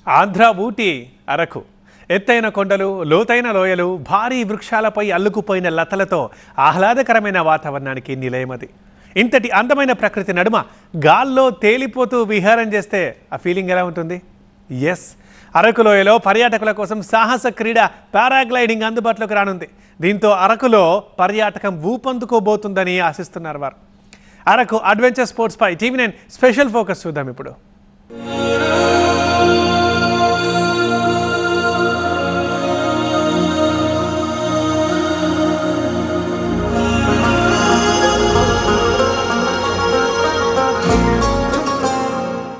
ఆంధ్ర ఊటీ అరకు ఎత్తైన కొండలు లోతైన లోయలు భారీ వృక్షాలపై అల్లుకుపోయిన లతలతో ఆహ్లాదకరమైన వాతావరణానికి నిలయమది. ఇంతటి అందమైన ప్రకృతి నడుమ గాల్లో తేలిపోతూ విహారం చేస్తే ఆ ఫీలింగ్ ఎలా ఉంటుంది? ఎస్, అరకు లోయలో పర్యాటకుల కోసం సాహస క్రీడ పారాగ్లైడింగ్ అందుబాటులోకి రానుంది. దీంతో అరకులో పర్యాటకం ఊపందుకోబోతుందని ఆశిస్తున్నారు వారు. అరకు అడ్వెంచర్ స్పోర్ట్స్ పై TV9 స్పెషల్ ఫోకస్ చూద్దాం ఇప్పుడు.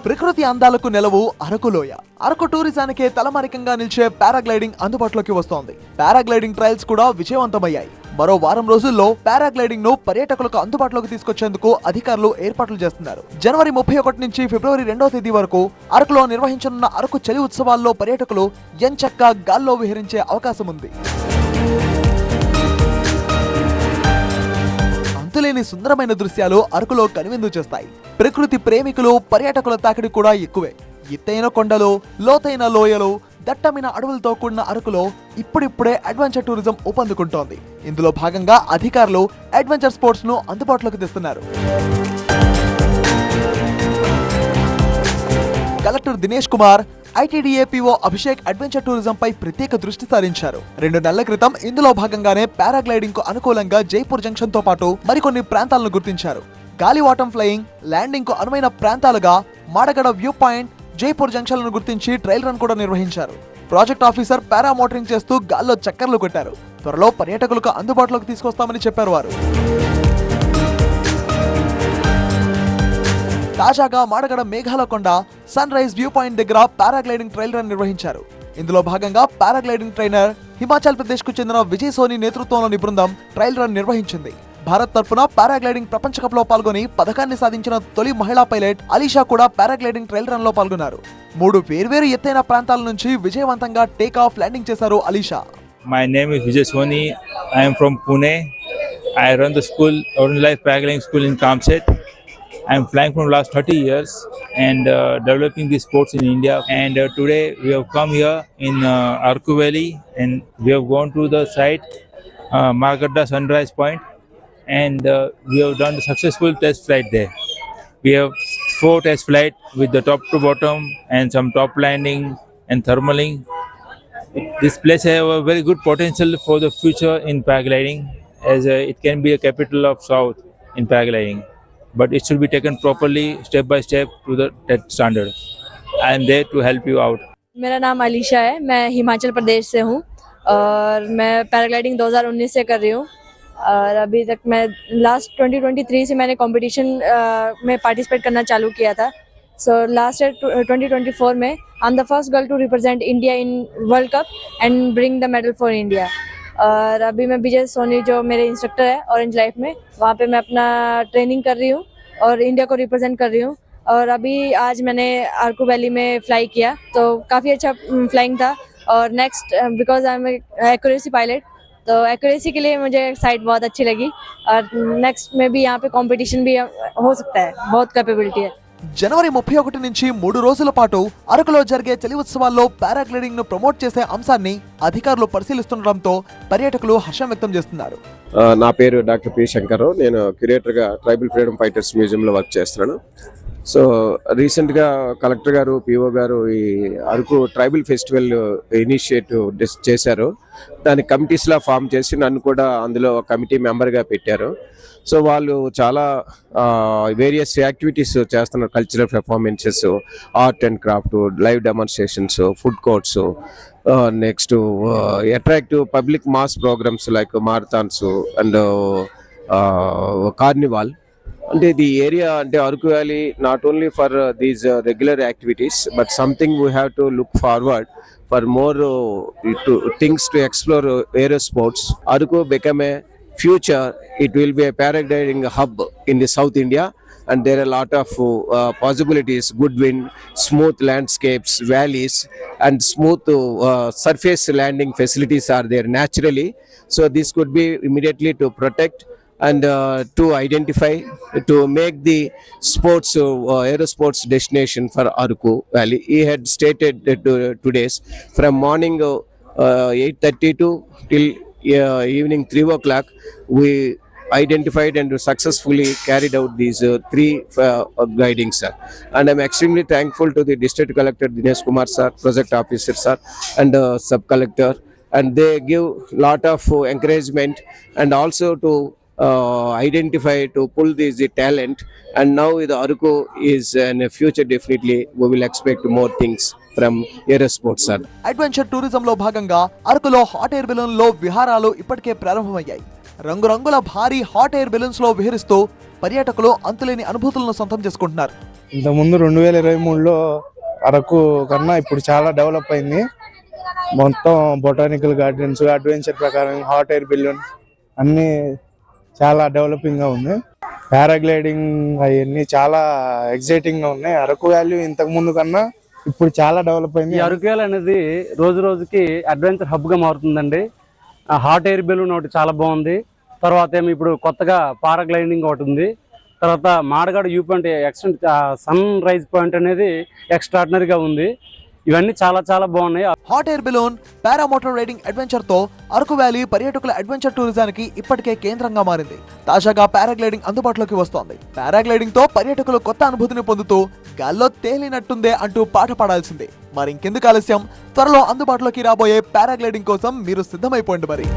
ప్రకృతి అందాలకు నెలవు అరకులోయ. అరకు టూరిజానికే తలమానికంగా నిలిచే పారాగ్లైడింగ్ అందుబాటులోకి వస్తోంది. పారాగ్లైడింగ్ ట్రయల్స్ కూడా విజయవంతమయ్యాయి. మరో వారం రోజుల్లో పారాగ్లైడింగ్ ను పర్యాటకులకు అందుబాటులోకి తీసుకొచ్చేందుకు అధికారులు ఏర్పాట్లు చేస్తున్నారు. జనవరి 31 నుంచి ఫిబ్రవరి 2వ తేదీ వరకు అరకులో నిర్వహించనున్న అరకు చలి ఉత్సవాల్లో పర్యాటకులు ఎంచక్కా గాల్లో విహరించే అవకాశం ఉంది. అంతులేని సుందరమైన దృశ్యాలు అరకులో కనువిందు చేస్తాయి. ప్రకృతి ప్రేమికులు పర్యాటకుల తాకిడి కూడా ఎక్కువే. ఎత్తైన కొండలు, లోతైన లోయలు, దట్టమైన అడవులతో కూడిన అరకులో ఇప్పుడిప్పుడే అడ్వెంచర్ టూరిజం ఊపందుకుంటోంది. ఇందులో భాగంగా అధికారులు అడ్వెంచర్ స్పోర్ట్స్ ను అందుబాటులోకి తెస్తున్నారు. Collector Dinesh Kumar, ITDA PO Abhishek adventure tourism పై ప్రత్యేక దృష్టి సారించారు. 2 నెలల క్రితం ఇందులో భాగంగానే పారాగ్లైడింగ్ కు అనుకూలంగా జైపూర్ జంక్షన్ తో పాటు మరికొన్ని ప్రాంతాలను గుర్తించారు. గాలివాటం ఫ్లయింగ్, ల్యాండింగ్ కు అనువైన ప్రాంతాలుగా మాడగడ వ్యూ పాయింట్, జైపూర్ జంక్షన్లను గుర్తించి ట్రయల్ రన్ కూడా నిర్వహించారు. ప్రాజెక్ట్ ఆఫీసర్ పారామోటరింగ్ చేస్తూ గాల్లో చక్కర్లు కొట్టారు. త్వరలో పర్యాటకులకు అందుబాటులోకి తీసుకొస్తామని చెప్పారు వారు. తాజాగా మాడగడ మేఘాల కొండ సన్ రైజ్ వ్యూ పాయింట్ దగ్గర పారాగ్లైడింగ్ ట్రయల్ రన్ నిర్వహించారు. ఇందులో భాగంగా పారాగ్లైడింగ్ ట్రైనర్ హిమాచల్ ప్రదేశ్ కు చెందిన విజయ్ సోని నేతృత్వంలోని బృందం ట్రయల్ రన్ నిర్వహించింది. భారత్ తరఫున పారాగ్లైడింగ్ ప్రపంచ కప్ లో పాల్గొని పథకాన్ని సాధించిన తొలి మహిళా పైలట్ అలీషా కూడా పారాగ్లైడింగ్ ట్రయల్ రన్ లో పాల్గొన్నారు. 3 వేర్వేరు ఎత్తైన ప్రాంతాల నుంచి విజయవంతంగా టేక్ ఆఫ్ ల్యాండింగ్ చేశారు Alisha. My name is Vijay Soni. I am from Pune. I run the school, Orange Life Paragliding School in Kamset. I am flying from last 30 years and developing these sports in India. And today we have come here in Arku Valley and we have gone to the site, Margadda Sunrise Point, and we have done a successful test flight there. We have 4 test flight with the top to bottom and some top landing and thermaling. This place has a very good potential for the future in paragliding, as it can be a capital of South in paragliding. But it should be taken properly, step by step to the TED standard. I am there to help you out. मेरा नाम अलीशा है, मैं हिमाचल प्रदेश से हूँ और मैं paragliding 2019 से कर रही हूँ और अभी तक मैं लास्ट 2023 से मैंने कंपटीशन में पार्टिसिपेट करना चालू किया था. सो लास्ट ईयर 2024 में I am the first girl to represent India in world cup and bring the medal for India. और अभी मैं विजय सोनी जो मेरे इंस्ट्रक्टर है ऑरेंज लाइफ में, वहाँ पे मैं अपना ट्रेनिंग कर रही हूँ और इंडिया को रिप्रेजेंट कर रही हूँ. और अभी आज मैंने आरकू वैली में फ्लाई किया तो काफ़ी अच्छा फ्लाइंग था. और next because I am accuracy pilot, तो एक्यूरेसी के लिए मुझे साइट बहुत अच्छी लगी और नेक्स्ट में भी यहाँ पे कंपटीशन भी हो सकता है, बहुत कैपेबिलिटी है. జనవరి 31 నుంచి 3 రోజుల పాటు అరకులో జరిగే చలి ఉత్సవాల్లో పారాగ్లైడింగ్ ను ప్రమోట్ చేసే అంశాన్ని అధికారులు పరిశీలిస్తుండటంతో పర్యాటకులు హర్షం వ్యక్తం చేస్తున్నారు. నా పేరు డాక్టర్ పి శంకర్. నేను క్యూరేటర్గా ట్రైబల్ ఫ్రీడమ్ ఫైటర్స్ మ్యూజియంలో వర్క్ చేస్తున్నాను. సో రీసెంట్గా కలెక్టర్ గారు, పిఓ గారు ఈ అరకు ట్రైబల్ ఫెస్టివల్ ఇనిషియేటివ్ చేశారు. దాని కమిటీస్లా ఫామ్ చేసి నన్ను కూడా అందులో కమిటీ మెంబర్గా పెట్టారు. సో వాళ్ళు చాలా వేరియస్ యాక్టివిటీస్ చేస్తున్నారు. Cultural performances, art and craft, live demonstrations, food courts, next attractive public mass programmes like marathons and carnival. అంటే ది ఏరియా అంటే Araku valley not only for these regular activities but something we have to look forward for more things to explore various sports. Araku become a future, it will be a paragliding hub in the South India, and there are a lot of possibilities, good wind, smooth landscapes, valleys, and smooth surface landing facilities are there naturally. So this could be immediately to protect and to identify, to make the sports aerosports destination for Aruku Valley. He had stated that 2 days from morning 8:30 to till evening 3 o'clock. We identified and successfully carried out these three guidings, sir. And I'm extremely thankful to the district collector Dinesh Kumar sir, project officer sir, and sub collector, and they give lot of encouragement and also to identify, to pull this the talent. And now with Aruku is in the future, definitely we will expect more things from aerosports, sir. Adventure tourism లో భాగంగా అరకులో hot air balloon లో విహారాలు ఇప్పటికే ప్రారంభమయ్యాయి. రంగురంగుల భారీ hot air balloons లో విహరిస్తూ పర్యాటకులు అంతులేని అనుభూతులను సొంతం చేసుకుంటున్నారు. ఇంతకుముందు 2023లో అరకు కన్నా ఇప్పుడు చాలా డెవలప్ అయింది. మొత్తం బొటానికల్ గార్డెన్స్, అడ్వెంచర్ ప్రకారం హాట్ ఎయిర్ బెలూన్ అన్నీ చాలా డెవలపింగ్ గా ఉంది. పారాగ్లైడింగ్ అవన్నీ చాలా ఎగ్జైటింగ్ గా ఉన్నాయి. అరకు వ్యాలీ ఇంతకు ముందు కన్నా ఇప్పుడు చాలా డెవలప్ అయింది. ఈ అరకు వ్యాలీ అనేది రోజు రోజుకి అడ్వెంచర్ హబ్ గా మారుతుందండి. హాట్ ఎయిర్ బెలూన్ ఒకటి చాలా బాగుంది. తర్వాత ఏమో ఇప్పుడు కొత్తగా పారాగ్లైడింగ్ ఒకటి ఉంది. తర్వాత మాడగాడు వ్యూ పాయింట్, ఎక్స్టెంట్ సన్ రైజ్ పాయింట్ అనేది ఎక్స్ట్రాడినరీగా ఉంది. ఇవన్నీ చాలా చాలా బాగున్నాయి. Hot air balloon, paramotor riding adventure తో అరకు వ్యాలీ పర్యాటకుల అడ్వెంచర్ టూరిజానికి ఇప్పటికే కేంద్రంగా మారింది. తాజాగా పారాగ్లైడింగ్ అందుబాటులోకి వస్తోంది. పారాగ్లైడింగ్ తో పర్యాటకులు కొత్త అనుభూతిని పొందుతూ గాల్లో తేలినట్టుందే అంటూ పాట పాడాల్సిందే. మరి ఇంకెందుకు ఆలస్యం, త్వరలో అందుబాటులోకి రాబోయే పారాగ్లైడింగ్ కోసం మీరు సిద్ధమైపోండి మరి.